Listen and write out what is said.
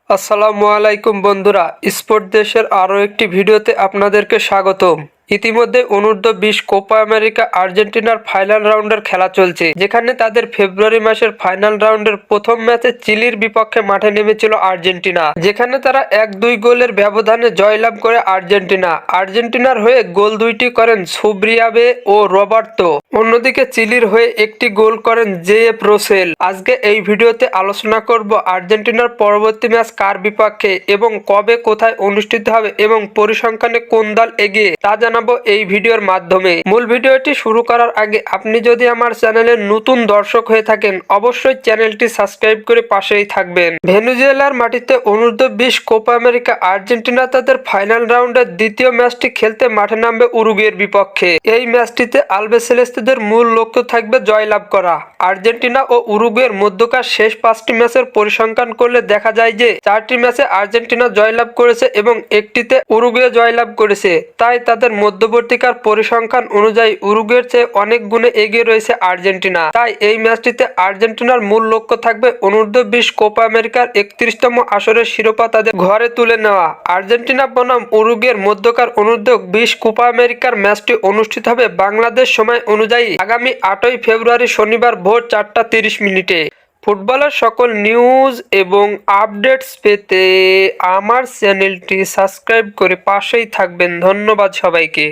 আসসালামু আলাইকুম বন্ধুরা, স্পোর্ট দেশের আরও একটি ভিডিওতে আপনাদেরকে স্বাগতম। ইতিমধ্যে অনূর্ধ্ব-20 কোপা আমেরিকা আর্জেন্টিনার ফাইনাল রাউন্ডের খেলা চলছে, যেখানে তাদের ফেব্রুয়ারি মাসের ফাইনাল রাউন্ডের প্রথম ম্যাচে চিলির বিপক্ষে মাঠে নেমেছিল আর্জেন্টিনা, যেখানে তারা 1-2 গোলের ব্যবধানে জয়লাভ করে আর্জেন্টিনার হয়ে গোল দুইটি করেন সুব্রিয়াবে ও রবার্তো। অন্যদিকে চিলির হয়ে একটি গোল করেন জেএফ রোসেল। আজকে এই ভিডিওতে আলোচনা করব আর্জেন্টিনার পরবর্তী ম্যাচ কার বিপক্ষে এবং কবে কোথায় অনুষ্ঠিত হবে এবং পরিসংখ্যানে কোন দল এগিয়ে, তা জানাবো এই ভিডিওর মাধ্যমে। মূল ভিডিওটি শুরু করার আগে আপনি যদি আমার চ্যানেলের নতুন দর্শক হয়ে থাকেন, অবশ্যই চ্যানেলটি সাবস্ক্রাইব করে পাশেই থাকবেন। ভেনেজুয়েলার মাটিতে অনূর্ধ্ব-20 কোপা আমেরিকা আর্জেন্টিনা তাদের ফাইনাল রাউন্ডের দ্বিতীয় ম্যাচটি খেলতে মাঠে নামবে উরুগুয়ের বিপক্ষে। এই ম্যাচটিতে আলবিসেলেস্তেদের মূল লক্ষ্য থাকবে জয়লাভ করা। আর্জেন্টিনা ও উরুগুয়ের মধ্যকার শেষ 5টি ম্যাচের পরিসংখ্যান করলে দেখা যায় যে 4টি ম্যাচে আর্জেন্টিনা জয়লাভ করেছে এবং একটিতে উরুগুয়ে জয়লাভ করেছে। তাই তাদের মধ্যবর্তীকার পরিসংখ্যান অনুযায়ী উরুগুয়ের চেয়ে অনেক গুণে এগিয়ে রয়েছে আর্জেন্টিনা। তাই এই ম্যাচটিতে আর্জেন্টিনার মূল লক্ষ্য থাকবে অনূর্ধ্ব-20 কোপা আমেরিকার 31তম আসরের শিরোপা তাদের ঘরে তুলে নেওয়া। আর্জেন্টিনা বনাম উরুগুয়ের মধ্যকার অনূর্ধ্ব-20 কোপা আমেরিকার ম্যাচটি অনুষ্ঠিত হবে বাংলাদেশ সময় অনুযায়ী আগামী 8ই ফেব্রুয়ারি শনিবার ভোর 4:30 ফুটবলের সকল নিউজ এবং আপডেটস পেতে আমার চ্যানেলটি সাবস্ক্রাইব করে পাশেই থাকবেন। ধন্যবাদ সবাইকে।